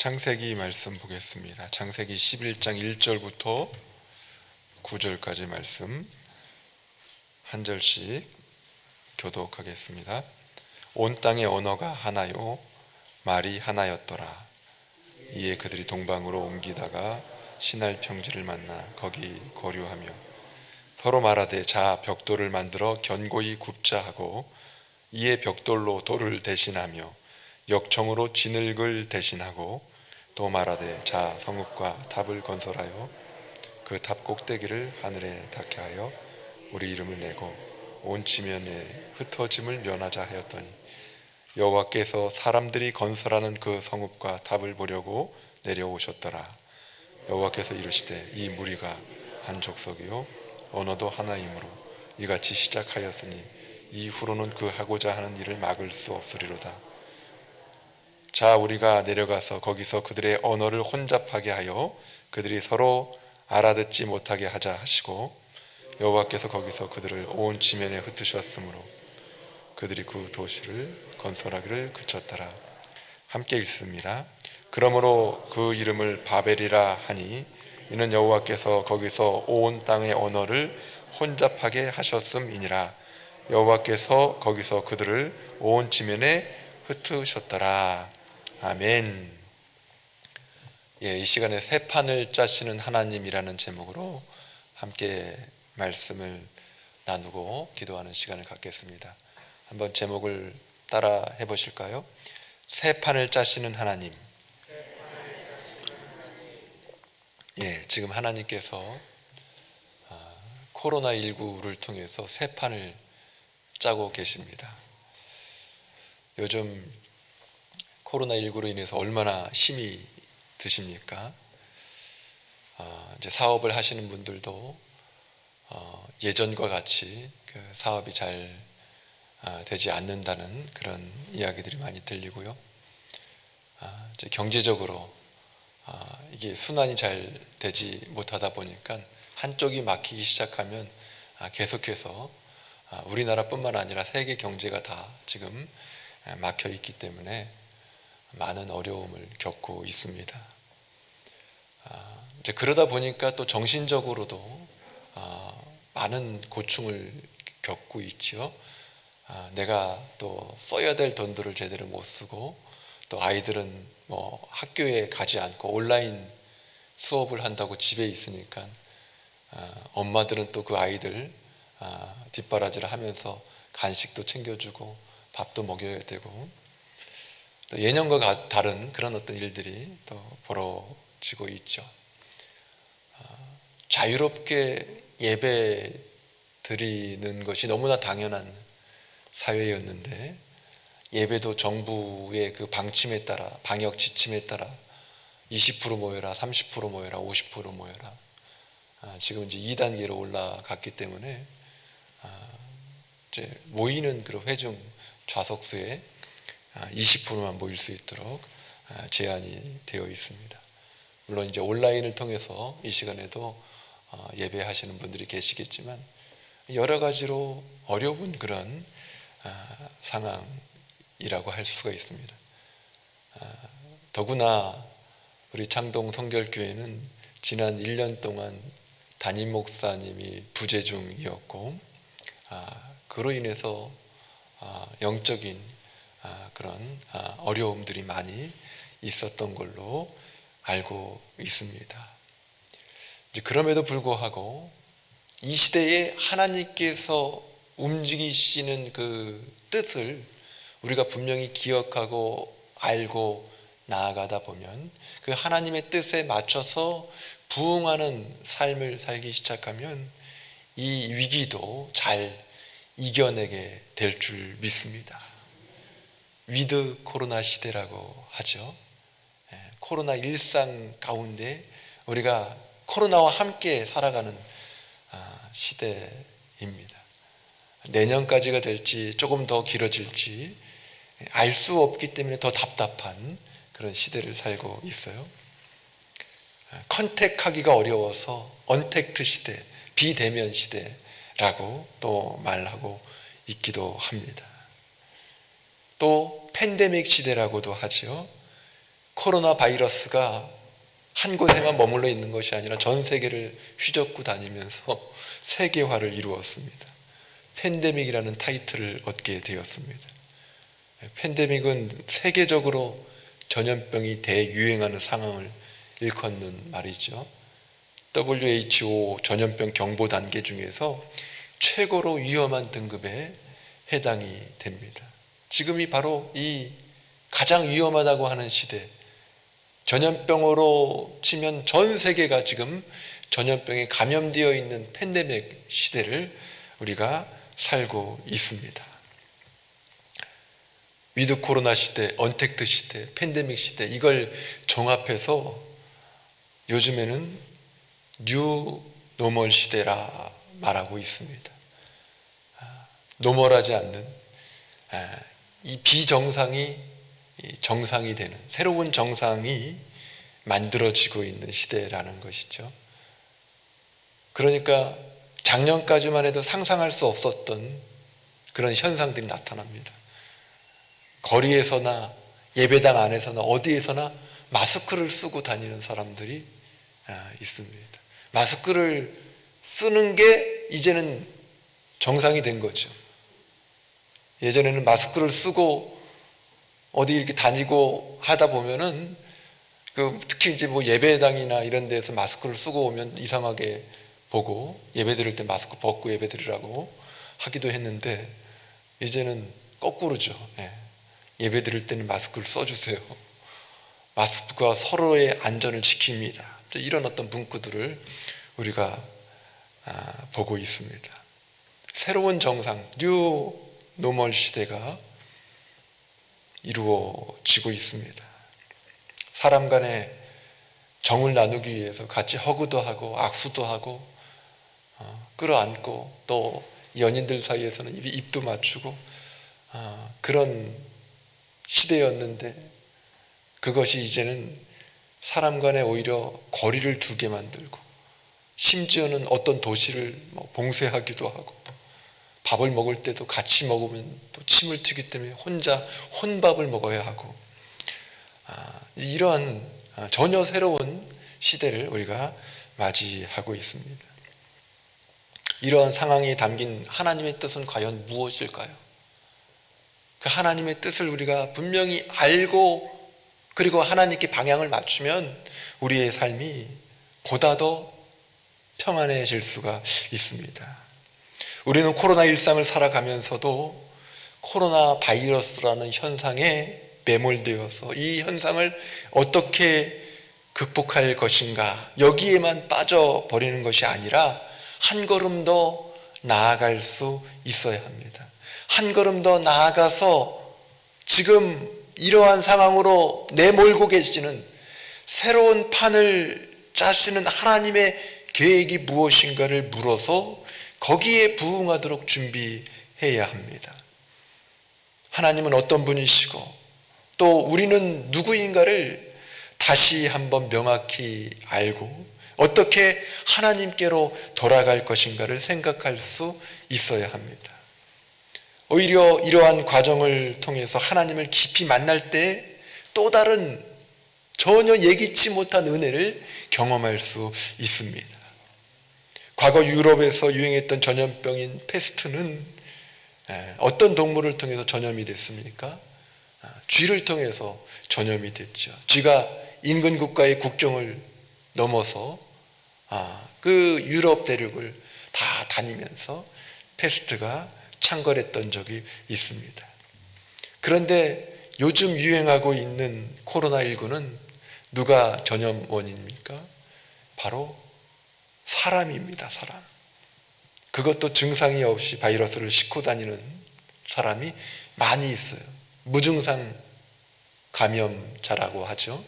창세기 말씀 보겠습니다. 창세기 11장 1절부터 9절까지 말씀 한 절씩 교독하겠습니다. 온 땅의 언어가 하나요 말이 하나였더라. 이에 그들이 동방으로 옮기다가 시날 평지를 만나 거기 거류하며 서로 말하되 자 벽돌을 만들어 견고히 굽자 하고 이에 벽돌로 돌을 대신하며 역청으로 진흙을 대신하고 또 말하되 자 성읍과 탑을 건설하여 그 탑 꼭대기를 하늘에 닿게 하여 우리 이름을 내고 온 지면에 흩어짐을 면하자 하였더니 여호와께서 사람들이 건설하는 그 성읍과 탑을 보려고 내려오셨더라. 여호와께서 이르시되 이 무리가 한 족속이요 언어도 하나이므로 이같이 시작하였으니 이후로는 그 하고자 하는 일을 막을 수 없으리로다. 자 우리가 내려가서 거기서 그들의 언어를 혼잡하게 하여 그들이 서로 알아듣지 못하게 하자 하시고 여호와께서 거기서 그들을 온 지면에 흩으셨으므로 그들이 그 도시를 건설하기를 그쳤더라. 함께 읽습니다. 그러므로 그 이름을 바벨이라 하니 이는 여호와께서 거기서 온 땅의 언어를 혼잡하게 하셨음이니라. 여호와께서 거기서 그들을 온 지면에 흩으셨더라. 아멘. 이 시간에 새 판을 짜시는 하나님이라는 제목으로 함께 말씀을 나누고 기도하는 시간을 갖겠습니다. 한번 제목을 따라 해보실까요? 새 판을 짜시는 하나님. 지금 하나님께서 코로나19를 통해서 새 판을 짜고 계십니다. 요즘 코로나19로 인해서 얼마나 힘이 드십니까? 이제 사업을 하시는 분들도 예전과 같이 그 사업이 잘 되지 않는다는 그런 이야기들이 많이 들리고요. 이제 경제적으로 이게 순환이 잘 되지 못하다 보니까 한쪽이 막히기 시작하면 계속해서 우리나라뿐만 아니라 세계 경제가 다 지금 막혀 있기 때문에 많은 어려움을 겪고 있습니다. 이제 그러다 보니까 또 정신적으로도 많은 고충을 겪고 있죠. 내가 또 써야 될 돈들을 제대로 못 쓰고 또 아이들은 뭐 학교에 가지 않고 온라인 수업을 한다고 집에 있으니까 엄마들은 또 그 아이들 뒷바라지를 하면서 간식도 챙겨주고 밥도 먹여야 되고 또 예년과 다른 그런 어떤 일들이 또 벌어지고 있죠. 자유롭게 예배 드리는 것이 너무나 당연한 사회였는데 예배도 정부의 그 방침에 따라 방역 지침에 따라 20% 모여라, 30% 모여라, 50% 모여라. 지금 이제 2단계로 올라갔기 때문에 이제 모이는 그 회중 좌석수에 20%만 모일 수 있도록 제한이 되어 있습니다. 물론 이제 온라인을 통해서 이 시간에도 예배하시는 분들이 계시겠지만 여러 가지로 어려운 그런 상황이라고 할 수가 있습니다. 더구나 우리 창동 성결교회는 지난 1년 동안 담임 목사님이 부재 중이었고 그로 인해서 영적인 그런 어려움들이 많이 있었던 걸로 알고 있습니다. 그럼에도 불구하고 이 시대에 하나님께서 움직이시는 그 뜻을 우리가 분명히 기억하고 알고 나아가다 보면 그 하나님의 뜻에 맞춰서 부응하는 삶을 살기 시작하면 이 위기도 잘 이겨내게 될 줄 믿습니다. 위드 코로나 시대라고 하죠. 코로나 일상 가운데 우리가 코로나와 함께 살아가는 시대입니다. 내년까지가 될지 조금 더 길어질지 알 수 없기 때문에 더 답답한 그런 시대를 살고 있어요. 컨택하기가 어려워서 언택트 시대, 비대면 시대라고 또 말하고 있기도 합니다. 또 팬데믹 시대라고도 하죠. 코로나 바이러스가 한 곳에만 머물러 있는 것이 아니라 전 세계를 휘젓고 다니면서 세계화를 이루었습니다. 팬데믹이라는 타이틀을 얻게 되었습니다. 팬데믹은 세계적으로 전염병이 대유행하는 상황을 일컫는 말이죠. WHO 전염병 경보 단계 중에서 최고로 위험한 등급에 해당이 됩니다. 지금이 바로 이 가장 위험하다고 하는 시대, 전염병으로 치면 전 세계가 지금 전염병에 감염되어 있는 팬데믹 시대를 우리가 살고 있습니다. 위드 코로나 시대, 언택트 시대, 팬데믹 시대, 이걸 종합해서 요즘에는 뉴 노멀 시대라 말하고 있습니다. 노멀하지 않는 이 비정상이 정상이 되는 새로운 정상이 만들어지고 있는 시대라는 것이죠. 그러니까 작년까지만 해도 상상할 수 없었던 그런 현상들이 나타납니다. 거리에서나 예배당 안에서나 어디에서나 마스크를 쓰고 다니는 사람들이 있습니다. 마스크를 쓰는 게 이제는 정상이 된 거죠. 예전에는 마스크를 쓰고 어디 이렇게 다니고 하다 보면은 특히 이제 뭐 예배당이나 이런 데서 마스크를 쓰고 오면 이상하게 보고 예배 드릴 때 마스크 벗고 예배 드리라고 하기도 했는데 이제는 거꾸로죠. 예배 드릴 때는 마스크를 써주세요. 마스크가 서로의 안전을 지킵니다. 이런 어떤 문구들을 우리가 보고 있습니다. 새로운 정상, 뉴 노멀 시대가 이루어지고 있습니다. 사람 간의 정을 나누기 위해서 같이 허그도 하고 악수도 하고 끌어안고 또 연인들 사이에서는 입도 맞추고 그런 시대였는데 그것이 이제는 사람 간에 오히려 거리를 두게 만들고 심지어는 어떤 도시를 봉쇄하기도 하고 밥을 먹을 때도 같이 먹으면 또 침을 튀기 때문에 혼자 혼밥을 먹어야 하고 이러한 전혀 새로운 시대를 우리가 맞이하고 있습니다. 이러한 상황이 담긴 하나님의 뜻은 과연 무엇일까요? 그 하나님의 뜻을 우리가 분명히 알고 그리고 하나님께 방향을 맞추면 우리의 삶이 보다 더 평안해질 수가 있습니다. 우리는 코로나 일상을 살아가면서도 코로나 바이러스라는 현상에 매몰되어서 이 현상을 어떻게 극복할 것인가 여기에만 빠져버리는 것이 아니라 한 걸음 더 나아갈 수 있어야 합니다. 한 걸음 더 나아가서 지금 이러한 상황으로 내몰고 계시는 새로운 판을 짜시는 하나님의 계획이 무엇인가를 물어서 거기에 부응하도록 준비해야 합니다. 하나님은 어떤 분이시고 또 우리는 누구인가를 다시 한번 명확히 알고 어떻게 하나님께로 돌아갈 것인가를 생각할 수 있어야 합니다. 오히려 이러한 과정을 통해서 하나님을 깊이 만날 때 또 다른 전혀 예기치 못한 은혜를 경험할 수 있습니다. 과거 유럽에서 유행했던 전염병인 페스트는 어떤 동물을 통해서 전염이 됐습니까? 쥐를 통해서 전염이 됐죠. 쥐가 인근 국가의 국경을 넘어서 그 유럽 대륙을 다 다니면서 페스트가 창궐했던 적이 있습니다. 그런데 요즘 유행하고 있는 코로나19는 누가 전염 원인입니까? 바로 사람입니다. 사람. 그것도 증상이 없이 바이러스를 싣고 다니는 사람이 많이 있어요. 무증상 감염자라고 하죠.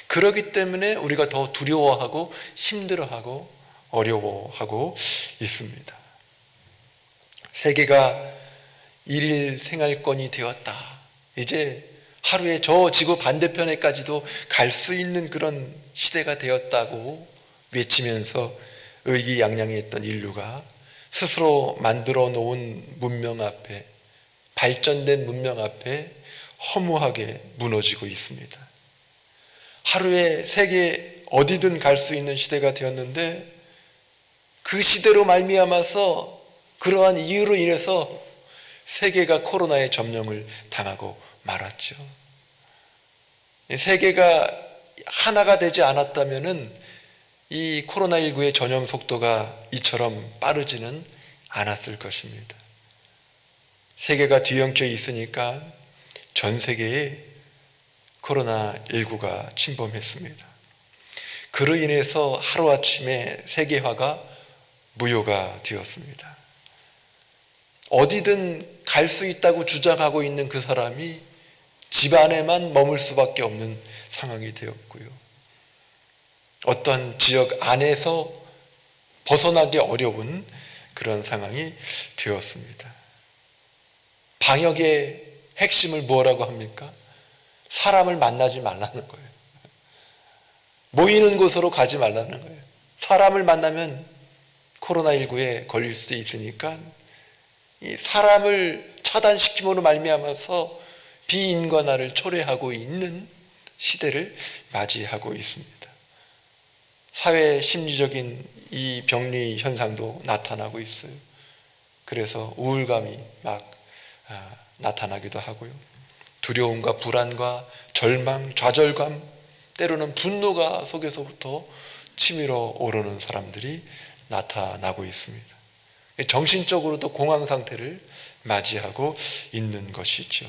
그렇기 때문에 우리가 더 두려워하고 힘들어하고 어려워하고 있습니다. 세계가 일일 생활권이 되었다. 이제 하루에 저 지구 반대편에까지도 갈 수 있는 그런 시대가 되었다고 외치면서 의기양양했던 인류가 스스로 만들어 놓은 문명 앞에 발전된 문명 앞에 허무하게 무너지고 있습니다. 하루에 세계 어디든 갈 수 있는 시대가 되었는데, 그 시대로 말미암아서 그러한 이유로 인해서 세계가 코로나의 점령을 당하고 말았죠. 세계가 하나가 되지 않았다면은 이 코로나19의 전염 속도가 이처럼 빠르지는 않았을 것입니다. 세계가 뒤엉켜 있으니까 전 세계에 코로나19가 침범했습니다. 그로 인해서 하루아침에 세계화가 무효가 되었습니다. 어디든 갈 수 있다고 주장하고 있는 그 사람이 집 안에만 머물 수밖에 없는 상황이 되었고요. 어떤 지역 안에서 벗어나기 어려운 그런 상황이 되었습니다. 방역의 핵심을 뭐라고 합니까? 사람을 만나지 말라는 거예요. 모이는 곳으로 가지 말라는 거예요. 사람을 만나면 코로나19에 걸릴 수 있으니까 이 사람을 차단시킴으로 말미암아서 비인간화를 초래하고 있는 시대를 맞이하고 있습니다. 사회 심리적인 이 병리 현상도 나타나고 있어요. 그래서 우울감이 막 나타나기도 하고요. 두려움과 불안과 절망, 좌절감, 때로는 분노가 속에서부터 치밀어 오르는 사람들이 나타나고 있습니다. 정신적으로도 공황 상태를 맞이하고 있는 것이죠.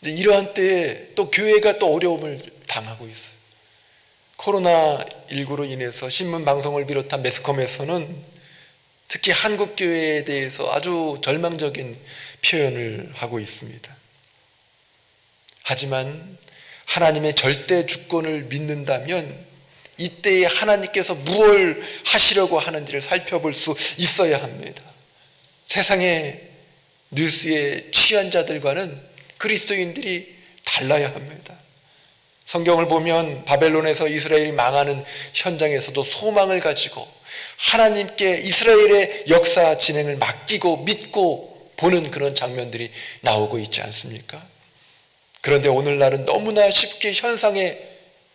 이러한 때에 또 교회가 또 어려움을 당하고 있어요. 코로나19로 인해서 신문 방송을 비롯한 매스컴에서는 특히 한국 교회에 대해서 아주 절망적인 표현을 하고 있습니다. 하지만 하나님의 절대 주권을 믿는다면 이때에 하나님께서 무엇을 하시려고 하는지를 살펴볼 수 있어야 합니다. 세상의 뉴스에 취한 자들과는 그리스도인들이 달라야 합니다. 성경을 보면 바벨론에서 이스라엘이 망하는 현장에서도 소망을 가지고 하나님께 이스라엘의 역사 진행을 맡기고 믿고 보는 그런 장면들이 나오고 있지 않습니까? 그런데 오늘날은 너무나 쉽게 현상에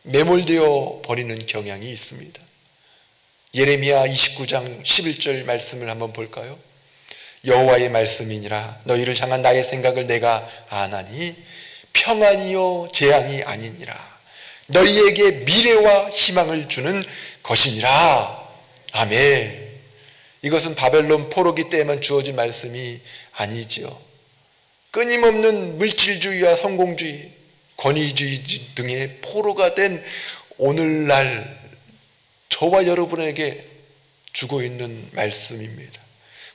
매몰되어 버리는 경향이 있습니다. 예레미야 29장 11절 말씀을 한번 볼까요? 여호와의 말씀이니라 너희를 향한 나의 생각을 내가 아나니 평안이요 재앙이 아니니라 너희에게 미래와 희망을 주는 것이니라. 아멘. 이것은 바벨론 포로기 때에만 주어진 말씀이 아니지요. 끊임없는 물질주의와 성공주의, 권위주의 등의 포로가 된 오늘날 저와 여러분에게 주고 있는 말씀입니다.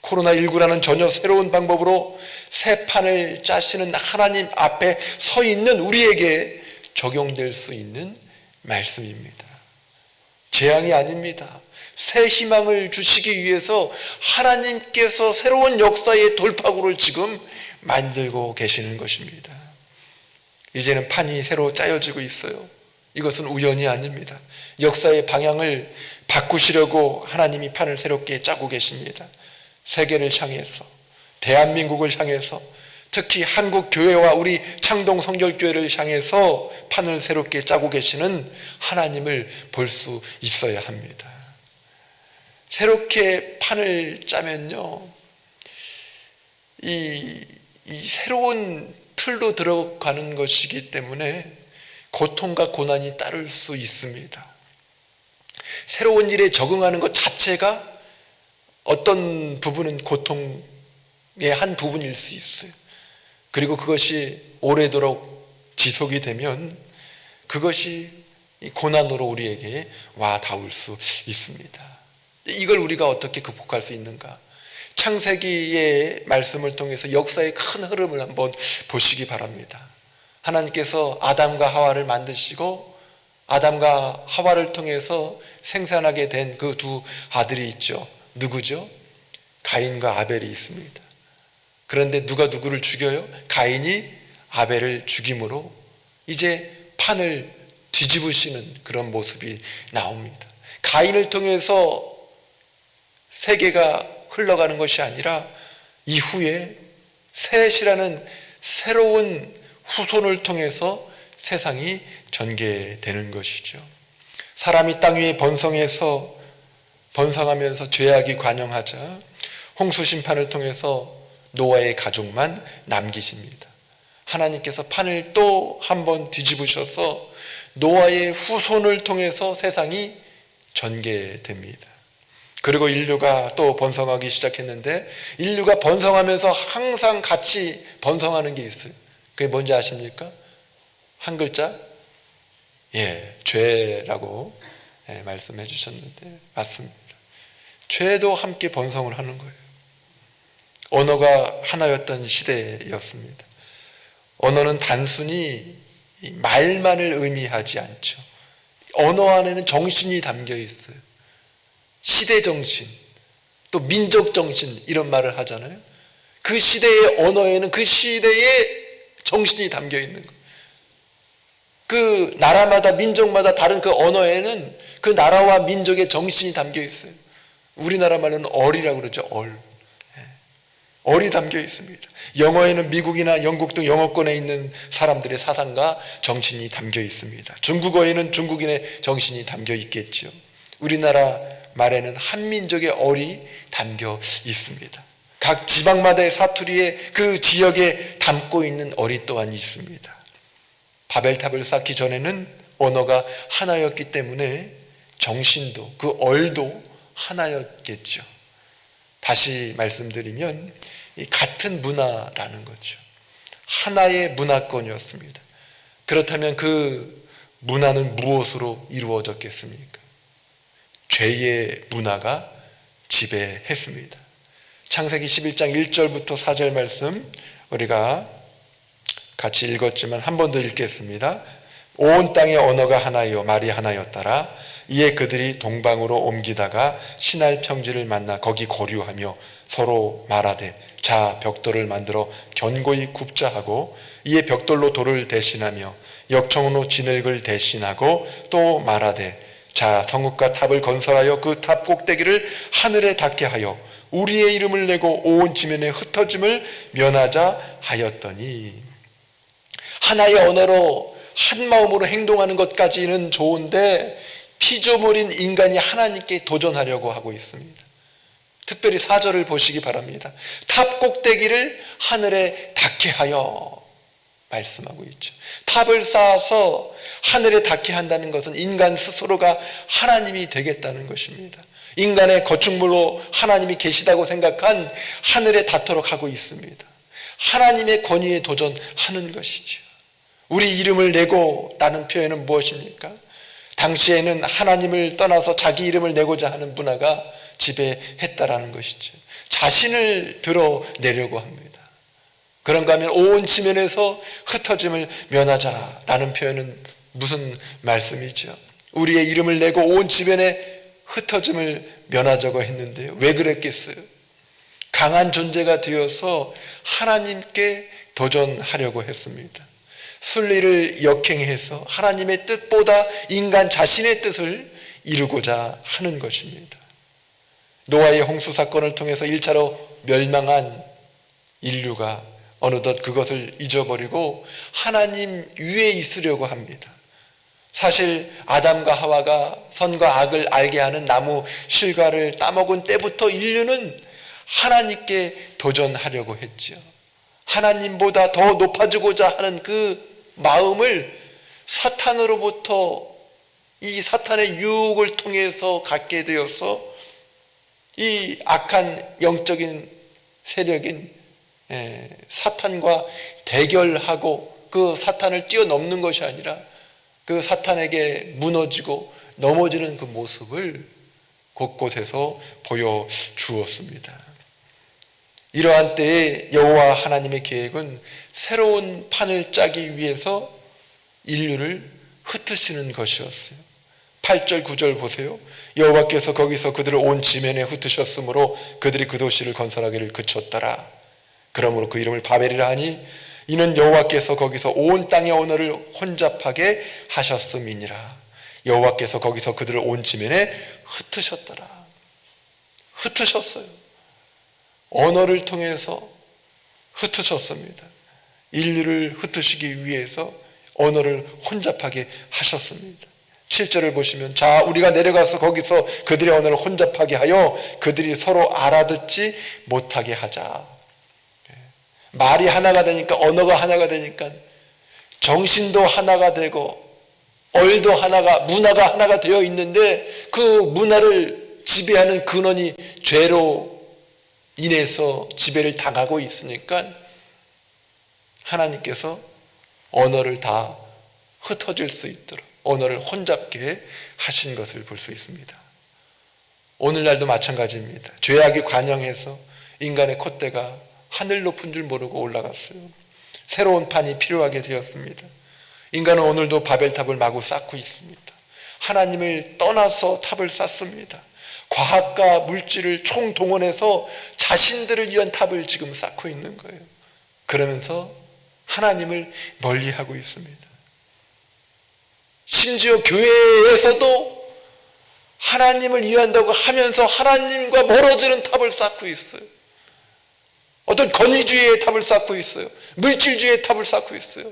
코로나19라는 전혀 새로운 방법으로 새 판을 짜시는 하나님 앞에 서 있는 우리에게 적용될 수 있는 말씀입니다. 재앙이 아닙니다. 새 희망을 주시기 위해서 하나님께서 새로운 역사의 돌파구를 지금 만들고 계시는 것입니다. 이제는 판이 새로 짜여지고 있어요. 이것은 우연이 아닙니다. 역사의 방향을 바꾸시려고 하나님이 판을 새롭게 짜고 계십니다. 세계를 향해서, 대한민국을 향해서, 특히 한국 교회와 우리 창동 성결교회를 향해서 판을 새롭게 짜고 계시는 하나님을 볼 수 있어야 합니다. 새롭게 판을 짜면요, 이 새로운 틀로 들어가는 것이기 때문에 고통과 고난이 따를 수 있습니다. 새로운 일에 적응하는 것 자체가 어떤 부분은 고통의 한 부분일 수 있어요. 그리고 그것이 오래도록 지속이 되면 그것이 고난으로 우리에게 와 닿을 수 있습니다. 이걸 우리가 어떻게 극복할 수 있는가? 창세기의 말씀을 통해서 역사의 큰 흐름을 한번 보시기 바랍니다. 하나님께서 아담과 하와를 만드시고 아담과 하와를 통해서 생산하게 된 그 두 아들이 있죠. 누구죠? 가인과 아벨이 있습니다. 그런데 누가 누구를 죽여요? 가인이 아벨을 죽임으로 이제 판을 뒤집으시는 그런 모습이 나옵니다. 가인을 통해서 세계가 흘러가는 것이 아니라 이후에 셋이라는 새로운 후손을 통해서 세상이 전개되는 것이죠. 사람이 땅 위에 번성하면서 죄악이 관영하자 홍수 심판을 통해서 노아의 가족만 남기십니다. 하나님께서 판을 또 한 번 뒤집으셔서 노아의 후손을 통해서 세상이 전개됩니다. 그리고 인류가 또 번성하기 시작했는데, 인류가 번성하면서 항상 같이 번성하는 게 있어요. 그게 뭔지 아십니까? 한 글자? 죄라고 말씀해 주셨는데 맞습니다. 죄도 함께 번성을 하는 거예요. 언어가 하나였던 시대였습니다. 언어는 단순히 말만을 의미하지 않죠. 언어 안에는 정신이 담겨 있어요. 시대 정신, 또 민족 정신, 이런 말을 하잖아요. 그 시대의 언어에는 그 시대의 정신이 담겨 있는 거예요. 그 나라마다, 민족마다 다른 그 언어에는 그 나라와 민족의 정신이 담겨 있어요. 우리나라 말로는 얼이라고 그러죠. 얼이 담겨 있습니다. 영어에는 미국이나 영국 등 영어권에 있는 사람들의 사상과 정신이 담겨 있습니다. 중국어에는 중국인의 정신이 담겨 있겠죠. 우리나라 말에는 한민족의 얼이 담겨 있습니다. 각 지방마다의 사투리에 그 지역에 담고 있는 얼이 또한 있습니다. 바벨탑을 쌓기 전에는 언어가 하나였기 때문에 정신도, 그 얼도 하나였겠죠. 다시 말씀드리면 같은 문화라는 거죠. 하나의 문화권이었습니다. 그렇다면 그 문화는 무엇으로 이루어졌겠습니까? 죄의 문화가 지배했습니다. 창세기 11장 1절부터 4절 말씀 우리가 같이 읽었지만 한 번 더 읽겠습니다. 온 땅의 언어가 하나요 말이 하나였더라. 이에 그들이 동방으로 옮기다가 신할 평지를 만나 거기 거류하며 서로 말하되 자 벽돌을 만들어 견고히 굽자 하고, 이에 벽돌로 돌을 대신하며 역청으로 진흙을 대신하고 또 말하되 자 성읍과 탑을 건설하여 그 탑 꼭대기를 하늘에 닿게 하여 우리의 이름을 내고 온 지면에 흩어짐을 면하자 하였더니. 하나의 언어로 한 마음으로 행동하는 것까지는 좋은데 피조물인 인간이 하나님께 도전하려고 하고 있습니다. 특별히 4절을 보시기 바랍니다. 탑 꼭대기를 하늘에 닿게 하여 말씀하고 있죠. 탑을 쌓아서 하늘에 닿게 한다는 것은 인간 스스로가 하나님이 되겠다는 것입니다. 인간의 거축물로 하나님이 계시다고 생각한 하늘에 닿도록 하고 있습니다. 하나님의 권위에 도전하는 것이죠. 우리 이름을 내고 라는 표현은 무엇입니까? 당시에는 하나님을 떠나서 자기 이름을 내고자 하는 문화가 지배했다라는 것이죠. 자신을 드러내려고 합니다. 그런가 하면 온 지면에서 흩어짐을 면하자라는 표현은 무슨 말씀이죠? 우리의 이름을 내고 온 지면에 흩어짐을 면하자고 했는데요. 왜 그랬겠어요? 강한 존재가 되어서 하나님께 도전하려고 했습니다. 순리를 역행해서 하나님의 뜻보다 인간 자신의 뜻을 이루고자 하는 것입니다. 노아의 홍수 사건을 통해서 1차로 멸망한 인류가 어느덧 그것을 잊어버리고 하나님 위에 있으려고 합니다. 사실 아담과 하와가 선과 악을 알게 하는 나무 실과를 따먹은 때부터 인류는 하나님께 도전하려고 했죠. 하나님보다 더 높아지고자 하는 그 마음을 사탄으로부터, 이 사탄의 유혹을 통해서 갖게 되어서 이 악한 영적인 세력인 사탄과 대결하고 그 사탄을 뛰어넘는 것이 아니라 그 사탄에게 무너지고 넘어지는 그 모습을 곳곳에서 보여주었습니다. 이러한 때에 여호와 하나님의 계획은 새로운 판을 짜기 위해서 인류를 흩으시는 것이었어요. 8절 9절 보세요. 여호와께서 거기서 그들을 온 지면에 흩으셨으므로 그들이 그 도시를 건설하기를 그쳤더라. 그러므로 그 이름을 바벨이라 하니 이는 여호와께서 거기서 온 땅의 언어를 혼잡하게 하셨음이니라. 여호와께서 거기서 그들을 온 지면에 흩으셨더라. 흩으셨어요. 언어를 통해서 흩으셨습니다. 인류를 흩으시기 위해서 언어를 혼잡하게 하셨습니다. 7절을 보시면 자 우리가 내려가서 거기서 그들의 언어를 혼잡하게 하여 그들이 서로 알아듣지 못하게 하자. 말이 하나가 되니까, 언어가 하나가 되니까 정신도 하나가 되고 얼도 하나가, 문화가 하나가 되어 있는데 그 문화를 지배하는 근원이 죄로 인해서 지배를 당하고 있으니까 하나님께서 언어를 다 흩어질 수 있도록 언어를 혼잡게 하신 것을 볼 수 있습니다. 오늘날도 마찬가지입니다. 죄악이 관영해서 인간의 콧대가 하늘 높은 줄 모르고 올라갔어요. 새로운 판이 필요하게 되었습니다. 인간은 오늘도 바벨탑을 마구 쌓고 있습니다. 하나님을 떠나서 탑을 쌓습니다. 과학과 물질을 총동원해서 자신들을 위한 탑을 지금 쌓고 있는 거예요. 그러면서 하나님을 멀리하고 있습니다. 심지어 교회에서도 하나님을 위한다고 하면서 하나님과 멀어지는 탑을 쌓고 있어요. 어떤 권위주의의 탑을 쌓고 있어요. 물질주의의 탑을 쌓고 있어요.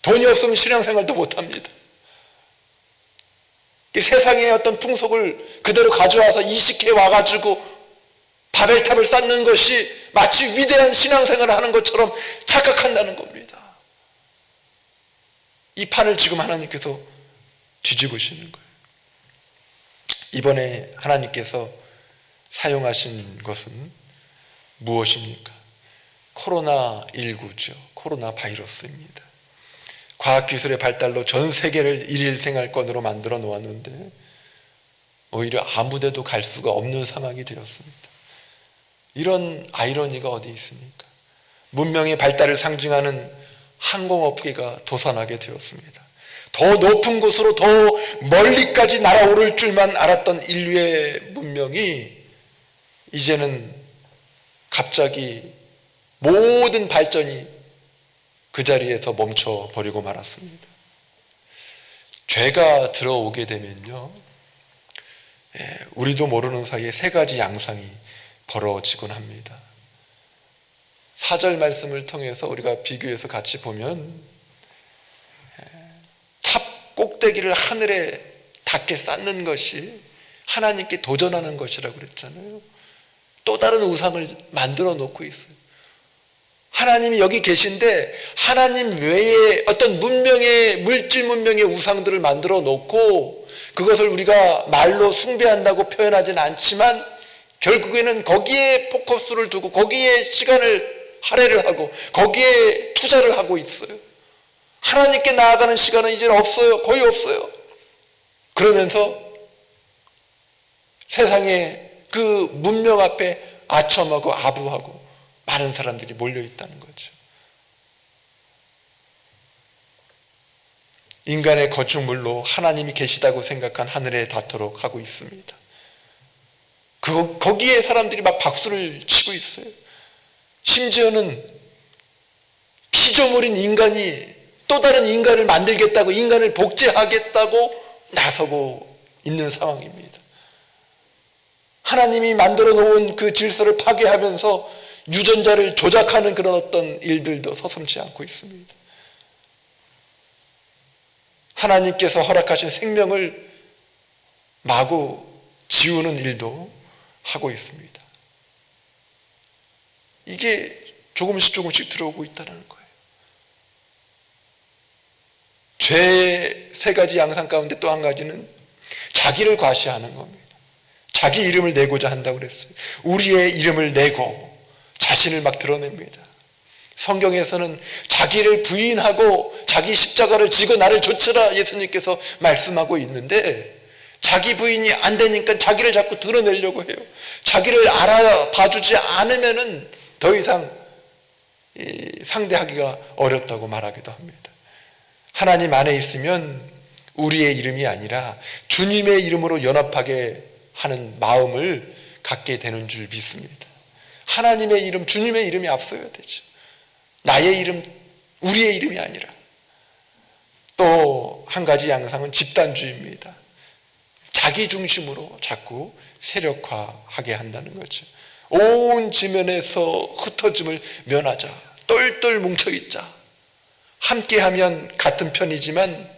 돈이 없으면 신앙생활도 못합니다. 이 세상의 어떤 풍속을 그대로 가져와서 이식해 와가지고 바벨탑을 쌓는 것이 마치 위대한 신앙생활을 하는 것처럼 착각한다는 겁니다. 이 판을 지금 하나님께서 뒤집으시는 거예요. 이번에 하나님께서 사용하신 것은 무엇입니까? 코로나19죠. 코로나 바이러스입니다. 과학기술의 발달로 전 세계를 일일 생활권으로 만들어 놓았는데 오히려 아무데도 갈 수가 없는 상황이 되었습니다. 이런 아이러니가 어디 있습니까? 문명의 발달을 상징하는 항공업계가 도산하게 되었습니다. 더 높은 곳으로 더 멀리까지 날아오를 줄만 알았던 인류의 문명이 이제는 갑자기 모든 발전이 그 자리에서 멈춰버리고 말았습니다. 죄가 들어오게 되면요, 우리도 모르는 사이에 세 가지 양상이 벌어지곤 합니다. 4절 말씀을 통해서 우리가 비교해서 같이 보면 탑 꼭대기를 하늘에 닿게 쌓는 것이 하나님께 도전하는 것이라고 그랬잖아요. 또 다른 우상을 만들어 놓고 있어요. 하나님이 여기 계신데 하나님 외에 어떤 물질 문명의 우상들을 만들어 놓고 그것을 우리가 말로 숭배한다고 표현하진 않지만 결국에는 거기에 포커스를 두고 거기에 시간을 할애를 하고 거기에 투자를 하고 있어요. 하나님께 나아가는 시간은 이제는 없어요. 거의 없어요. 그러면서 세상의 그 문명 앞에 아첨하고 아부하고 많은 사람들이 몰려있다는 거죠. 인간의 거주물로 하나님이 계시다고 생각한 하늘에 닿도록 하고 있습니다. 거기에 사람들이 막 박수를 치고 있어요. 심지어는 피조물인 인간이 또 다른 인간을 만들겠다고, 인간을 복제하겠다고 나서고 있는 상황입니다. 하나님이 만들어 놓은 그 질서를 파괴하면서 유전자를 조작하는 그런 어떤 일들도 서슴지 않고 있습니다. 하나님께서 허락하신 생명을 마구 지우는 일도 하고 있습니다. 이게 조금씩 들어오고 있다는 거예요. 죄의 세 가지 양상 가운데 또 한 가지는 자기를 과시하는 겁니다. 자기 이름을 내고자 한다고 그랬어요. 우리의 이름을 내고 자신을 막 드러냅니다. 성경에서는 자기를 부인하고 자기 십자가를 지고 나를 좇으라 예수님께서 말씀하고 있는데 자기 부인이 안 되니까 자기를 자꾸 드러내려고 해요. 자기를 알아봐주지 않으면은 더 이상 상대하기가 어렵다고 말하기도 합니다. 하나님 안에 있으면 우리의 이름이 아니라 주님의 이름으로 연합하게 하는 마음을 갖게 되는 줄 믿습니다. 하나님의 이름, 주님의 이름이 앞서야 되죠. 나의 이름, 우리의 이름이 아니라. 또 한 가지 양상은 집단주의입니다. 자기 중심으로 자꾸 세력화하게 한다는 거죠. 온 지면에서 흩어짐을 면하자. 똘똘 뭉쳐있자. 함께하면 같은 편이지만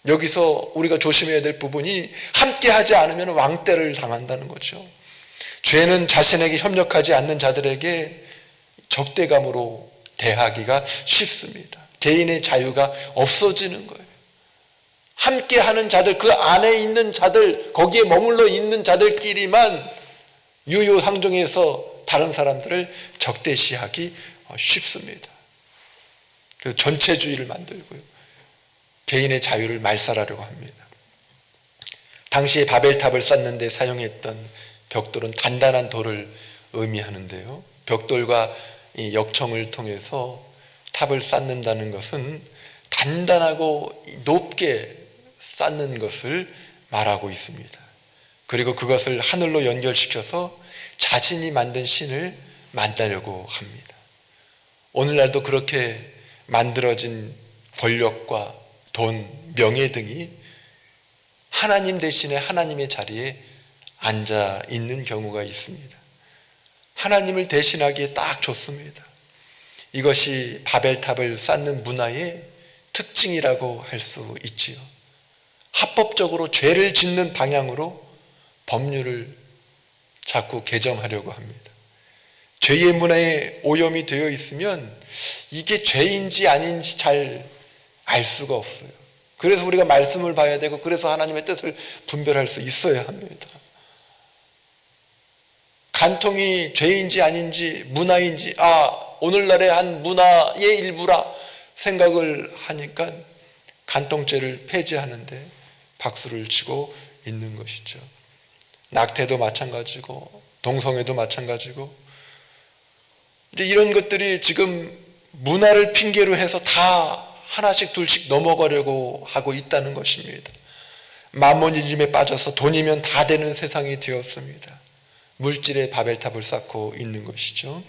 여기서 우리가 조심해야 될 부분이 함께하지 않으면 왕따를 당한다는 거죠. 죄는 자신에게 협력하지 않는 자들에게 적대감으로 대하기가 쉽습니다. 개인의 자유가 없어지는 거예요. 함께하는 자들, 그 안에 있는 자들, 거기에 머물러 있는 자들끼리만 유효상종해서 다른 사람들을 적대시하기 쉽습니다. 그래서 전체주의를 만들고요. 개인의 자유를 말살하려고 합니다. 당시에 바벨탑을 쌓는 데 사용했던 벽돌은 단단한 돌을 의미하는데요. 벽돌과 이 역청을 통해서 탑을 쌓는다는 것은 단단하고 높게 쌓는 것을 말하고 있습니다. 그리고 그것을 하늘로 연결시켜서 자신이 만든 신을 만나려고 합니다. 오늘날도 그렇게 만들어진 권력과 돈, 명예 등이 하나님 대신에 하나님의 자리에 앉아 있는 경우가 있습니다. 하나님을 대신하기에 딱 좋습니다. 이것이 바벨탑을 쌓는 문화의 특징이라고 할 수 있지요. 합법적으로 죄를 짓는 방향으로 법률을 자꾸 개정하려고 합니다. 죄의 문화에 오염이 되어 있으면 이게 죄인지 아닌지 잘 알 수가 없어요. 그래서 우리가 말씀을 봐야 되고, 그래서 하나님의 뜻을 분별할 수 있어야 합니다. 간통이 죄인지 아닌지, 문화인지, 오늘날의 한 문화의 일부라 생각을 하니까 간통죄를 폐지하는데 박수를 치고 있는 것이죠. 낙태도 마찬가지고 동성애도 마찬가지고, 이제 이런 것들이 지금 문화를 핑계로 해서 다 하나씩 둘씩 넘어가려고 하고 있다는 것입니다. 만모니즘에 빠져서 돈이면 다 되는 세상이 되었습니다. 물질의 바벨탑을 쌓고 있는 것이죠.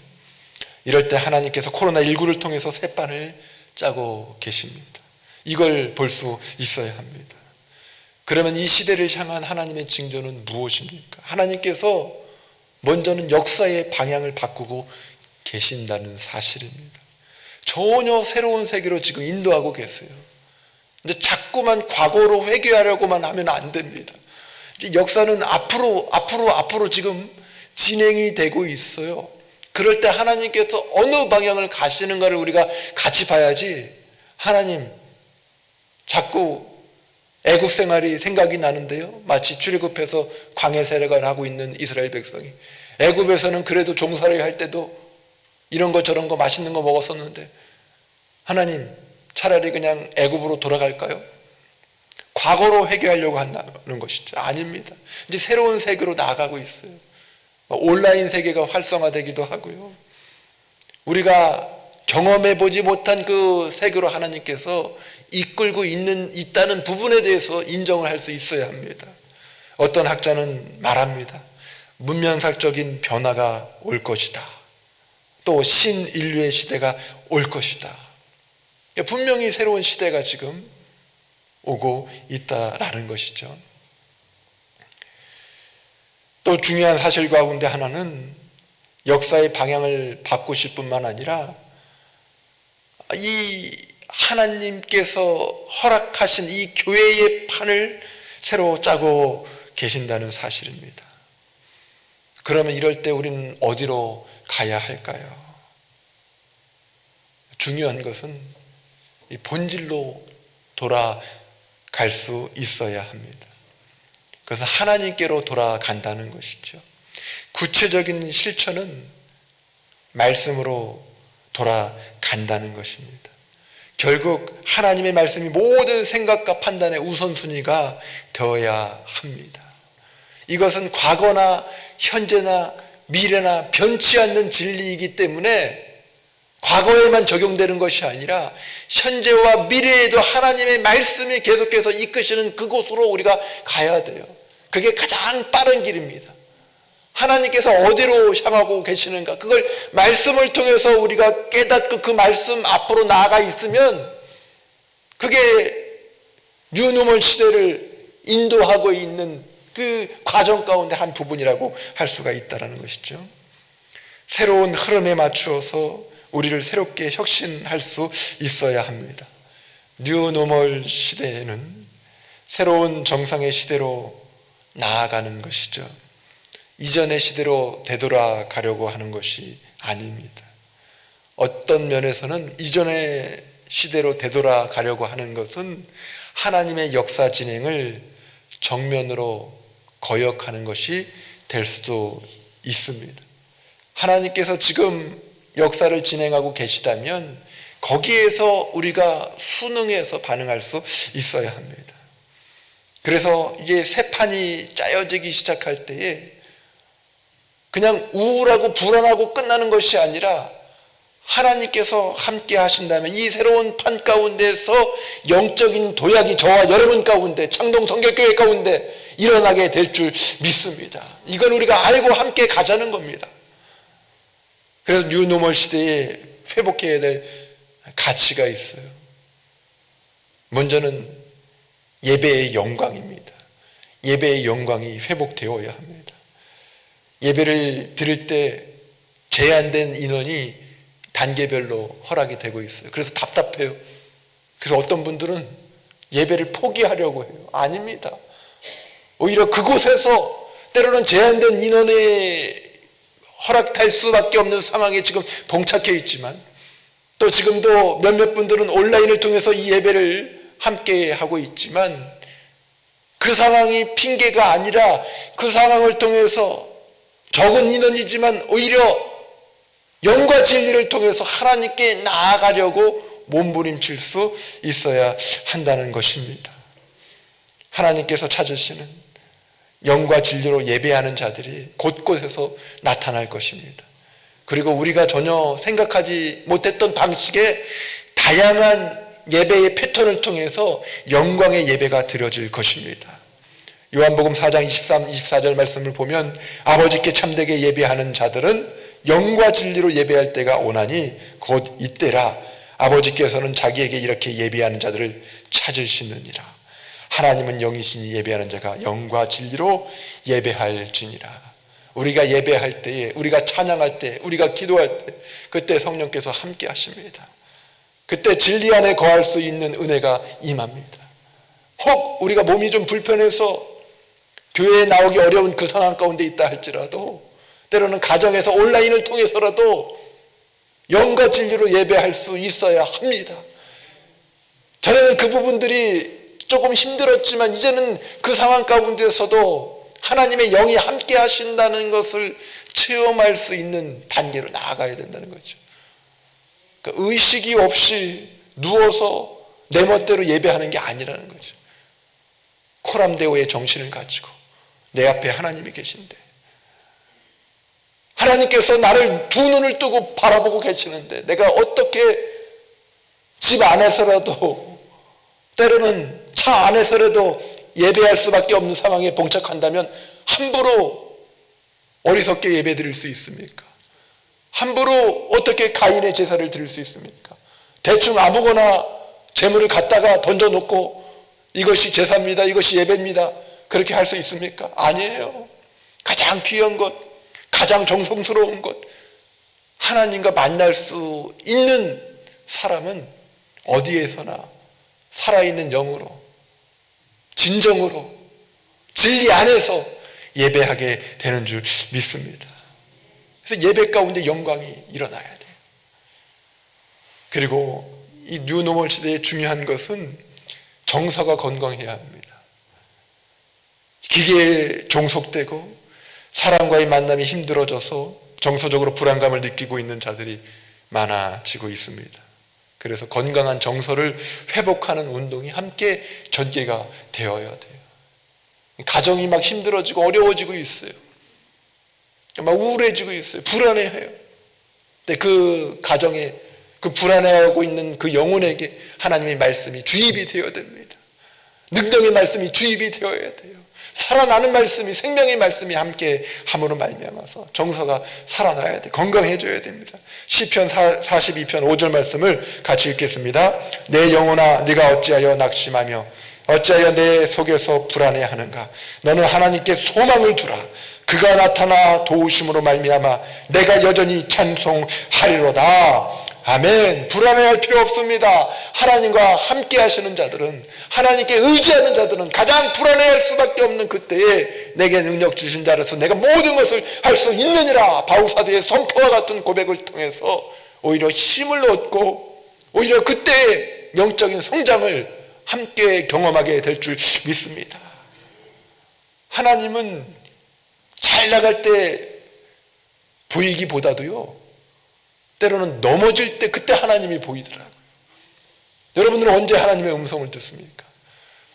이럴 때 하나님께서 코로나19를 통해서 새판을 짜고 계십니다. 이걸 볼 수 있어야 합니다. 그러면 이 시대를 향한 하나님의 징조는 무엇입니까? 하나님께서 먼저는 역사의 방향을 바꾸고 계신다는 사실입니다. 전혀 새로운 세계로 지금 인도하고 계세요. 근데 자꾸만 과거로 회귀하려고만 하면 안 됩니다. 이제 역사는 앞으로 지금 진행이 되고 있어요. 그럴 때 하나님께서 어느 방향을 가시는가를 우리가 같이 봐야지, 하나님 자꾸 애국 생활이 생각이 나는데요. 마치 출애굽해서 광야 세례를 하고 있는 이스라엘 백성이, 애굽에서는 그래도 종살이 할 때도 이런 거 저런 거 맛있는 거 먹었었는데 하나님 차라리 그냥 애굽으로 돌아갈까요? 과거로 회개하려고 한다는 것이죠. 아닙니다. 이제 새로운 세계로 나아가고 있어요. 온라인 세계가 활성화되기도 하고요. 우리가 경험해보지 못한 그 세계로 하나님께서 이끌고 있다는 부분에 대해서 인정을 할 수 있어야 합니다. 어떤 학자는 말합니다. 문명사적인 변화가 올 것이다. 또 신인류의 시대가 올 것이다. 분명히 새로운 시대가 지금 오고 있다라는 것이죠. 또 중요한 사실 가운데 하나는 역사의 방향을 바꾸실 뿐만 아니라 이 하나님께서 허락하신 이 교회의 판을 새로 짜고 계신다는 사실입니다. 그러면 이럴 때 우리는 어디로 가야 할까요? 중요한 것은 이 본질로 돌아갈 수 있어야 합니다. 그래서 하나님께로 돌아간다는 것이죠. 구체적인 실천은 말씀으로 돌아간다는 것입니다. 결국 하나님의 말씀이 모든 생각과 판단의 우선순위가 되어야 합니다. 이것은 과거나 현재나 미래나 변치 않는 진리이기 때문에 과거에만 적용되는 것이 아니라 현재와 미래에도 하나님의 말씀이 계속해서 이끄시는 그곳으로 우리가 가야 돼요. 그게 가장 빠른 길입니다. 하나님께서 어디로 향하고 계시는가, 그걸 말씀을 통해서 우리가 깨닫고 그 말씀 앞으로 나아가 있으면 그게 뉴노멀 시대를 인도하고 있는 그 과정 가운데 한 부분이라고 할 수가 있다는 것이죠. 새로운 흐름에 맞추어서 우리를 새롭게 혁신할 수 있어야 합니다. 뉴노멀 시대에는 새로운 정상의 시대로 나아가는 것이죠. 이전의 시대로 되돌아가려고 하는 것이 아닙니다. 어떤 면에서는 이전의 시대로 되돌아가려고 하는 것은 하나님의 역사 진행을 정면으로 거역하는 것이 될 수도 있습니다. 하나님께서 지금 역사를 진행하고 계시다면 거기에서 우리가 순응해서 반응할 수 있어야 합니다. 그래서 이게 새 판이 짜여지기 시작할 때에 그냥 우울하고 불안하고 끝나는 것이 아니라 하나님께서 함께 하신다면 이 새로운 판 가운데서 영적인 도약이 저와 여러분 가운데, 창동 성결교회 가운데 일어나게 될 줄 믿습니다. 이건 우리가 알고 함께 가자는 겁니다. 그래서 뉴노멀 시대에 회복해야 될 가치가 있어요. 먼저는 예배의 영광입니다. 예배의 영광이 회복되어야 합니다. 예배를 드릴 때 제한된 인원이 단계별로 허락이 되고 있어요. 그래서 답답해요. 그래서 어떤 분들은 예배를 포기하려고 해요. 아닙니다. 오히려 그곳에서 때로는 제한된 인원에 허락될 수밖에 없는 상황에 지금 봉착해 있지만, 또 지금도 몇몇 분들은 온라인을 통해서 이 예배를 함께 하고 있지만, 그 상황이 핑계가 아니라 그 상황을 통해서 적은 인원이지만 오히려 영과 진리를 통해서 하나님께 나아가려고 몸부림칠 수 있어야 한다는 것입니다. 하나님께서 찾으시는 영과 진리로 예배하는 자들이 곳곳에서 나타날 것입니다. 그리고 우리가 전혀 생각하지 못했던 방식의 다양한 예배의 패턴을 통해서 영광의 예배가 드려질 것입니다. 요한복음 4장 23, 24절 말씀을 보면 아버지께 참되게 예배하는 자들은 영과 진리로 예배할 때가 오나니 곧 이때라. 아버지께서는 자기에게 이렇게 예배하는 자들을 찾으시느니라. 하나님은 영이시니 예배하는 자가 영과 진리로 예배할지니라. 우리가 예배할 때에, 우리가 찬양할 때, 우리가 기도할 때 그때 성령께서 함께 하십니다. 그때 진리 안에 거할 수 있는 은혜가 임합니다. 혹 우리가 몸이 좀 불편해서 교회에 나오기 어려운 그 상황 가운데 있다 할지라도, 때로는 가정에서 온라인을 통해서라도 영과 진리로 예배할 수 있어야 합니다. 전에는 그 부분들이 조금 힘들었지만 이제는 그 상황 가운데서도 하나님의 영이 함께 하신다는 것을 체험할 수 있는 단계로 나아가야 된다는 거죠. 그러니까 의식이 없이 누워서 내 멋대로 예배하는 게 아니라는 거죠. 코람데오의 정신을 가지고 내 앞에 하나님이 계신데, 하나님께서 나를 두 눈을 뜨고 바라보고 계시는데, 내가 어떻게 집 안에서라도, 때로는 차 안에서라도 예배할 수밖에 없는 상황에 봉착한다면 함부로 어리석게 예배 드릴 수 있습니까? 함부로 어떻게 가인의 제사를 드릴 수 있습니까? 대충 아무거나 재물을 갖다가 던져놓고 이것이 제사입니다, 이것이 예배입니다, 그렇게 할 수 있습니까? 아니에요. 가장 귀한 것, 가장 정성스러운 것, 하나님과 만날 수 있는 사람은 어디에서나 살아있는 영으로, 진정으로, 진리 안에서 예배하게 되는 줄 믿습니다. 그래서 예배 가운데 영광이 일어나야 돼요. 그리고 이 뉴노멀 시대의 중요한 것은 정서가 건강해야 합니다. 기계에 종속되고 사람과의 만남이 힘들어져서 정서적으로 불안감을 느끼고 있는 자들이 많아지고 있습니다. 그래서 건강한 정서를 회복하는 운동이 함께 전개가 되어야 돼요. 가정이 막 힘들어지고 어려워지고 있어요. 막 우울해지고 있어요. 불안해해요. 근데 그 가정에, 그 불안해하고 있는 그 영혼에게 하나님의 말씀이 주입이 되어야 됩니다. 능력의 말씀이 주입이 되어야 돼요. 살아나는 말씀이, 생명의 말씀이 함께 함으로 말미암아서 정서가 살아나야 돼, 건강해져야 됩니다. 시편 42편 5절 말씀을 같이 읽겠습니다. 내 영혼아, 네가 어찌하여 낙심하며 어찌하여 내 속에서 불안해하는가? 너는 하나님께 소망을 두라. 그가 나타나 도우심으로 말미암아 내가 여전히 찬송하리로다. 아멘. 불안해할 필요 없습니다. 하나님과 함께 하시는 자들은, 하나님께 의지하는 자들은 가장 불안해할 수밖에 없는 그때에 내게 능력 주신 자로서 내가 모든 것을 할 수 있느니라, 바울사도의 선포와 같은 고백을 통해서 오히려 힘을 얻고 오히려 그때의 영적인 성장을 함께 경험하게 될 줄 믿습니다. 하나님은 잘 나갈 때 보이기보다도요, 때로는 넘어질 때 그때 하나님이 보이더라고요. 여러분들은 언제 하나님의 음성을 듣습니까?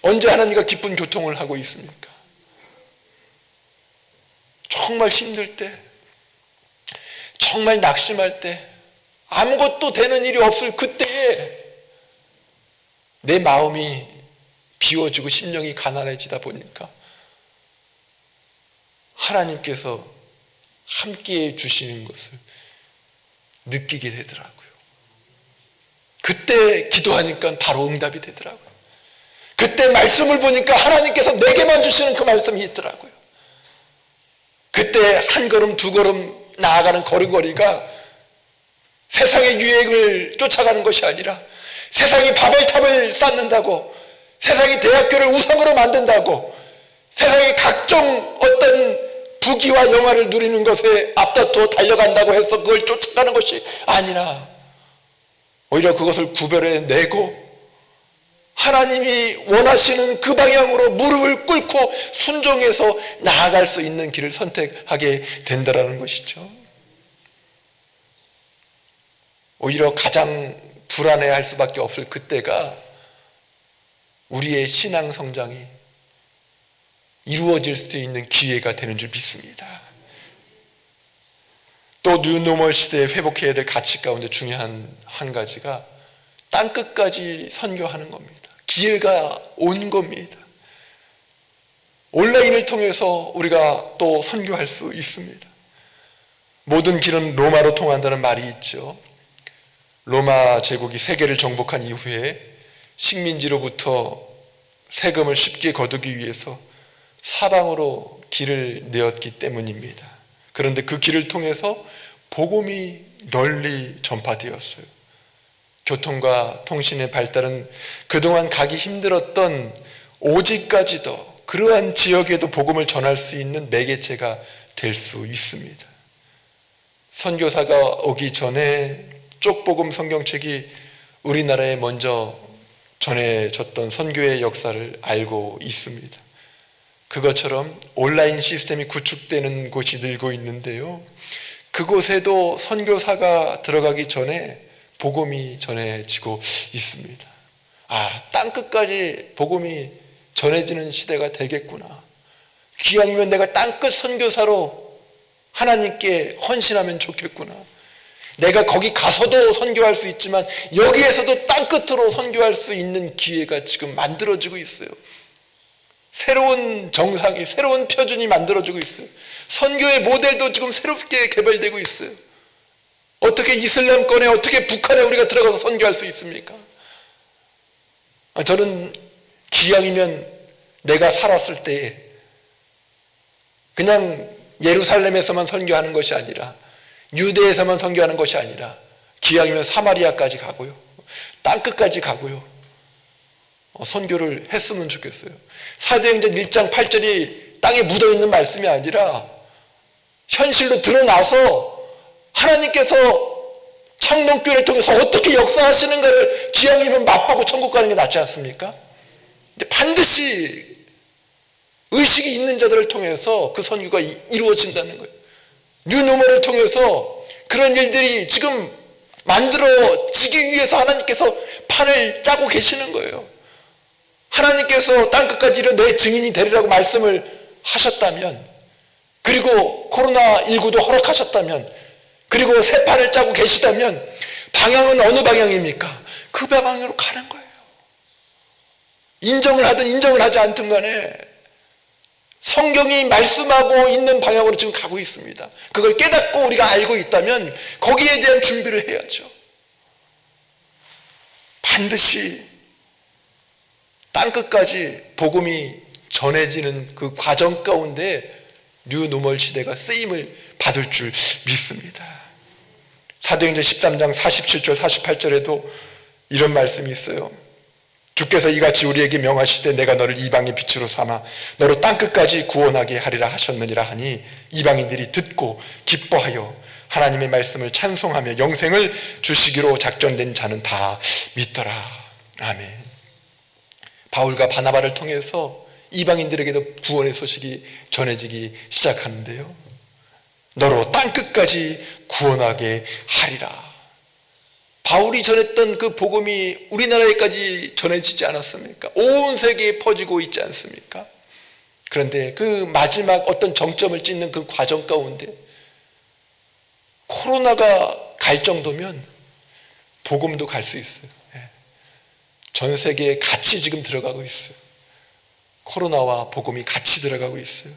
언제 하나님과 깊은 교통을 하고 있습니까? 정말 힘들 때, 정말 낙심할 때, 아무것도 되는 일이 없을 그때에 내 마음이 비워지고 심령이 가난해지다 보니까 하나님께서 함께해 주시는 것을 느끼게 되더라고요. 그때 기도하니까 바로 응답이 되더라고요. 그때 말씀을 보니까 하나님께서 내게만 주시는 그 말씀이 있더라고요. 그때 한 걸음 두 걸음 나아가는 걸음걸이가 세상의 유행을 쫓아가는 것이 아니라, 세상이 바벨탑을 쌓는다고, 세상이 대학교를 우상으로 만든다고, 세상이 각종 어떤 부귀와 영화를 누리는 것에 앞다투어 달려간다고 해서 그걸 쫓아가는 것이 아니라 오히려 그것을 구별해내고 하나님이 원하시는 그 방향으로 무릎을 꿇고 순종해서 나아갈 수 있는 길을 선택하게 된다는 것이죠. 오히려 가장 불안해할 수밖에 없을 그때가 우리의 신앙 성장이 이루어질 수 있는 기회가 되는 줄 믿습니다. 또 뉴노멀 시대에 회복해야 될 가치 가운데 중요한 한 가지가 땅끝까지 선교하는 겁니다. 기회가 온 겁니다. 온라인을 통해서 우리가 또 선교할 수 있습니다. 모든 길은 로마로 통한다는 말이 있죠. 로마 제국이 세계를 정복한 이후에 식민지로부터 세금을 쉽게 거두기 위해서 사방으로 길을 내었기 때문입니다. 그런데 그 길을 통해서 복음이 널리 전파되었어요. 교통과 통신의 발달은 그동안 가기 힘들었던 오지까지도 그러한 지역에도 복음을 전할 수 있는 매개체가 될 수 있습니다. 선교사가 오기 전에 쪽복음 성경책이 우리나라에 먼저 전해졌던 선교의 역사를 알고 있습니다. 그것처럼 온라인 시스템이 구축되는 곳이 늘고 있는데요, 그곳에도 선교사가 들어가기 전에 복음이 전해지고 있습니다. 땅끝까지 복음이 전해지는 시대가 되겠구나. 기왕이면 내가 땅끝 선교사로 하나님께 헌신하면 좋겠구나. 내가 거기 가서도 선교할 수 있지만 여기에서도 땅끝으로 선교할 수 있는 기회가 지금 만들어지고 있어요. 새로운 정상이, 새로운 표준이 만들어지고 있어요. 선교의 모델도 지금 새롭게 개발되고 있어요. 어떻게 이슬람권에, 어떻게 북한에 우리가 들어가서 선교할 수 있습니까? 저는 기왕이면 내가 살았을 때에 그냥 예루살렘에서만 선교하는 것이 아니라, 유대에서만 선교하는 것이 아니라 기왕이면 사마리아까지 가고요, 땅끝까지 가고요, 선교를 했으면 좋겠어요. 사도행전 1장 8절이 땅에 묻어있는 말씀이 아니라 현실로 드러나서 하나님께서 창동교회를 통해서 어떻게 역사하시는가를 기왕이면 맛보고 천국 가는 게 낫지 않습니까? 근데 반드시 의식이 있는 자들을 통해서 그 선교가 이루어진다는 거예요. 뉴노멀을 통해서 그런 일들이 지금 만들어지기 위해서 하나님께서 판을 짜고 계시는 거예요. 하나님께서 땅끝까지 이르러 내 증인이 되리라고 말씀을 하셨다면, 그리고 코로나19도 허락하셨다면, 그리고 새 판을 짜고 계시다면 방향은 어느 방향입니까? 그 방향으로 가는 거예요. 인정을 하든 인정을 하지 않든 간에 성경이 말씀하고 있는 방향으로 지금 가고 있습니다. 그걸 깨닫고 우리가 알고 있다면 거기에 대한 준비를 해야죠. 반드시 땅끝까지 복음이 전해지는 그 과정 가운데 뉴노멀 시대가 쓰임을 받을 줄 믿습니다. 사도행전 13장 47절 48절에도 이런 말씀이 있어요. 주께서 이같이 우리에게 명하시되 내가 너를 이방의 빛으로 삼아 너로 땅끝까지 구원하게 하리라 하셨느니라 하니 이방인들이 듣고 기뻐하여 하나님의 말씀을 찬송하며 영생을 주시기로 작정된 자는 다 믿더라. 아멘. 바울과 바나바를 통해서 이방인들에게도 구원의 소식이 전해지기 시작하는데요. 너로 땅끝까지 구원하게 하리라. 바울이 전했던 그 복음이 우리나라에까지 전해지지 않았습니까? 온 세계에 퍼지고 있지 않습니까? 그런데 그 마지막 어떤 정점을 찍는 그 과정 가운데 코로나가 갈 정도면 복음도 갈 수 있어요. 전 세계에 같이 지금 들어가고 있어요. 코로나와 복음이 같이 들어가고 있어요.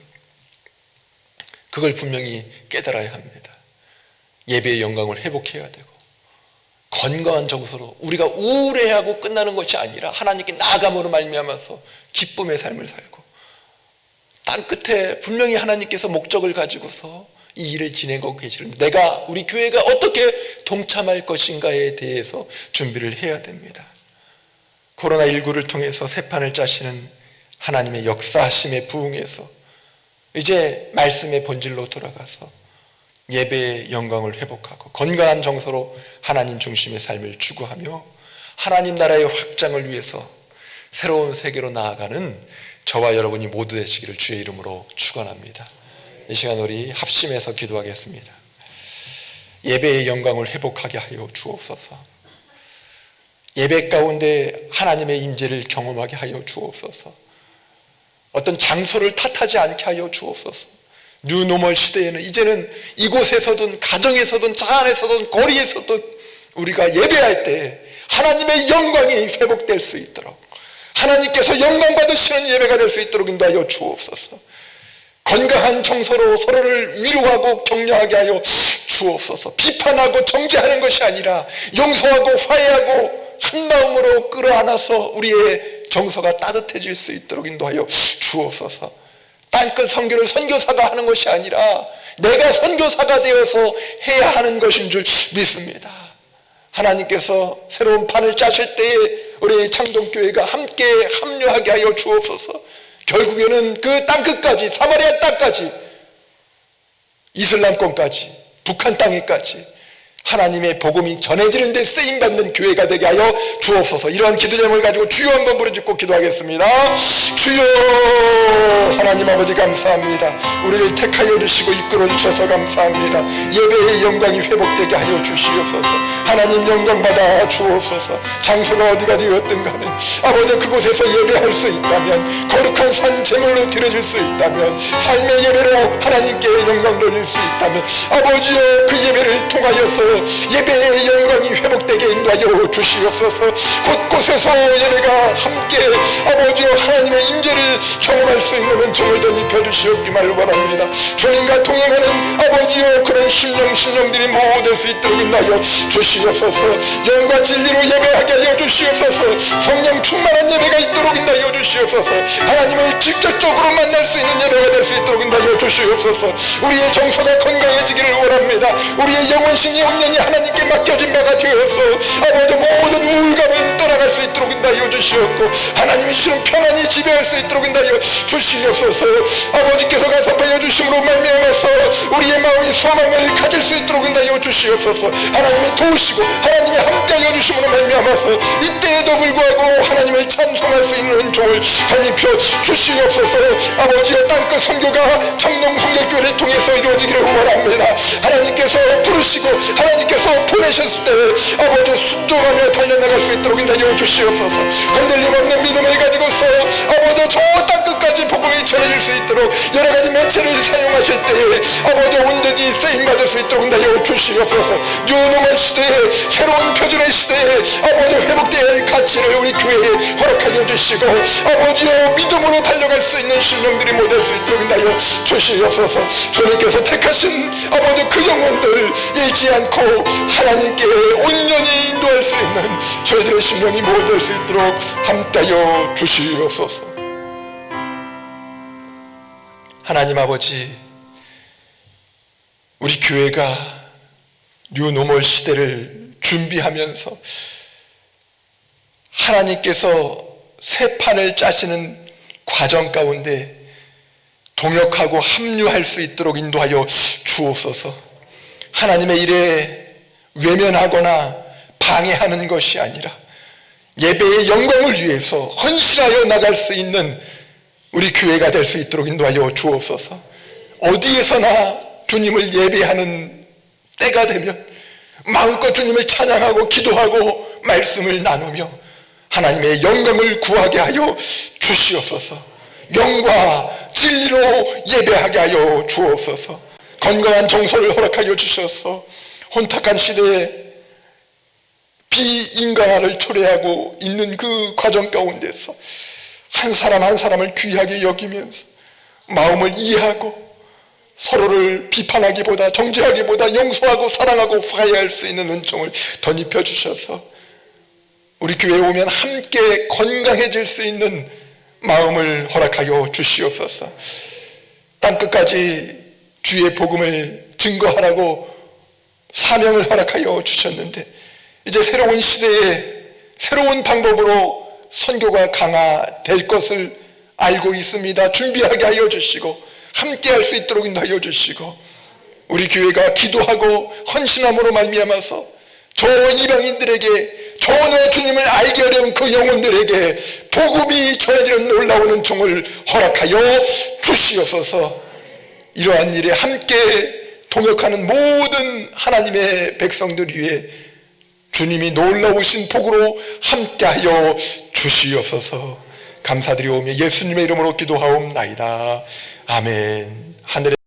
그걸 분명히 깨달아야 합니다. 예배의 영광을 회복해야 되고 건강한 정서로 우리가 우울해하고 끝나는 것이 아니라 하나님께 나아감으로 말미암아서 기쁨의 삶을 살고 땅끝에 분명히 하나님께서 목적을 가지고서 이 일을 진행하고 계시는데 내가 우리 교회가 어떻게 동참할 것인가에 대해서 준비를 해야 됩니다. 코로나19를 통해서 새판을 짜시는 하나님의 역사하심에 부응해서 이제 말씀의 본질로 돌아가서 예배의 영광을 회복하고 건강한 정서로 하나님 중심의 삶을 추구하며 하나님 나라의 확장을 위해서 새로운 세계로 나아가는 저와 여러분이 모두 되시기를 주의 이름으로 축원합니다. 이 시간 우리 합심해서 기도하겠습니다. 예배의 영광을 회복하게 하여 주옵소서. 예배 가운데 하나님의 임재를 경험하게 하여 주옵소서. 어떤 장소를 탓하지 않게 하여 주옵소서. 뉴노멀 시대에는 이제는 이곳에서든 가정에서든 차 안에서든 거리에서든 우리가 예배할 때 하나님의 영광이 회복될 수 있도록 하나님께서 영광 받으시는 예배가 될 수 있도록 인도하여 주옵소서. 건강한 정서로 서로를 위로하고 격려하게 하여 주옵소서. 비판하고 정죄하는 것이 아니라 용서하고 화해하고 한 마음으로 끌어안아서 우리의 정서가 따뜻해질 수 있도록 인도하여 주옵소서. 땅끝 선교를 선교사가 하는 것이 아니라 내가 선교사가 되어서 해야 하는 것인 줄 믿습니다. 하나님께서 새로운 판을 짜실 때에 우리 창동교회가 함께 합류하게 하여 주옵소서. 결국에는 그 땅끝까지 사마리아 땅까지 이슬람권까지 북한 땅에까지 하나님의 복음이 전해지는 데 쓰임받는 교회가 되게 하여 주옵소서. 이러한 기도 제목을 가지고 주여 한번 부르짖고 기도하겠습니다. 주여 하나님 아버지 감사합니다. 우리를 택하여 주시고 이끌어 주셔서 감사합니다. 예배의 영광이 회복되게 하여 주시옵소서. 하나님 영광 받아 주옵소서. 장소가 어디가 되었든 간에 아버지 그곳에서 예배할 수 있다면 거룩한 산 제물로 드려질 수 있다면 삶의 예배로 하나님께 영광 돌릴 수 있다면 아버지여 그 예배를 통하여서 예배의 영광이 회복되게 인도하여 주시옵소서. 곳곳에서 예배가 함께 아버지여 하나님의 임재를 경험할 수 있는 은총을 더 입혀주시옵기를 원합니다. 주님과 동행하는 아버지여 그런 심령들이 모두 될 수 있도록 인도하여 주시옵소서. 영과 진리로 예배하게 하여 주시옵소서. 성령 충만한 예배가 있도록 인도하여 주시옵소서. 하나님을 직접적으로 만날 수 있는 예배가 될 수 있도록 인도하여 주시옵소서. 우리의 정서가 건강해지기를 원합니다. 우리의 영혼신이 온전히 하나님께 맡겨진 바가 되어서 아버지 모든 우울감을 떠나갈 수 있도록 인도하여 주시옵고 하나님이 주시는 평안이 지배할 수 있도록 인도하여 주시옵소서. 아버지께서 간섭하여 주심으로 말미암아서 우리의 마음이 소망을 가질 수 있도록 인도하여 주시옵소서. 하나님이 도우시고 하나님이 함께하여 주심으로 말미암아서 이때에도 불구하고 하나님을 찬송할 수 있는 은총을 덧입혀 주시옵소서. 아버지의 땅끝 선교가 창동 성결교회를 통해서 이루어지기를 원합니다. 하나님께서 부르시고 하나님께서 보내셨을 때 아버지 순종하며 달려나갈 수 있도록 인도하여 주시옵소서. 흔들림 없는 믿음을 가지고서 아버지 저 땅끝까지 복음이 전해질 수 있도록 여러가지 매체를 사용하실 때에 아버지 온전히 쓰임받을 수 있도록 인도하여 주시옵소서. 뉴노멀 시대에 새로운 표준의 시대에 아버지 회복되어야 할 가치를 우리 교회에 허락하여 주시고 아버지여 믿음으로 달려갈 수 있는 심령들이 모두 될 수 있도록 인도하여 주시옵소서. 주님께서 택하신 아버지 그 영혼들 잊지 않고 하나님께 온전히 인도할 수 있는 저희들의 심령이 모두 될 수 있도록 함께하여 주시옵소서. 하나님 아버지, 우리 교회가 뉴노멀 시대를 준비하면서 하나님께서 새 판을 짜시는 과정 가운데 동역하고 합류할 수 있도록 인도하여 주옵소서. 하나님의 일에 외면하거나 방해하는 것이 아니라 예배의 영광을 위해서 헌신하여 나갈 수 있는 우리 교회가 될 수 있도록 인도하여 주옵소서. 어디에서나 주님을 예배하는 때가 되면 마음껏 주님을 찬양하고 기도하고 말씀을 나누며 하나님의 영광을 구하게 하여 주시옵소서. 영과 진리로 예배하게 하여 주옵소서. 건강한 정서를 허락하여 주셔서 혼탁한 시대에 비인간화를 초래하고 있는 그 과정 가운데서 한 사람 한 사람을 귀하게 여기면서 마음을 이해하고 서로를 비판하기보다 정죄하기보다 용서하고 사랑하고 화해할 수 있는 은총을 덧입혀 주셔서 우리 교회에 오면 함께 건강해질 수 있는 마음을 허락하여 주시옵소서. 땅끝까지 주의 복음을 증거하라고 사명을 허락하여 주셨는데 이제 새로운 시대에 새로운 방법으로 선교가 강화될 것을 알고 있습니다. 준비하게 하여 주시고 함께 할 수 있도록 인도하여 주시고 우리 교회가 기도하고 헌신함으로 말미암아서 저 이방인들에게 전혀 주님을 알게 어려운 그 영혼들에게 복음이 전해지는 놀라운 은총을 허락하여 주시옵소서. 이러한 일에 함께 동역하는 모든 하나님의 백성들 위해 주님이 놀라우신 복으로 함께하여 주시옵소서. 감사드리오며 예수님의 이름으로 기도하옵나이다. 아멘. 하늘에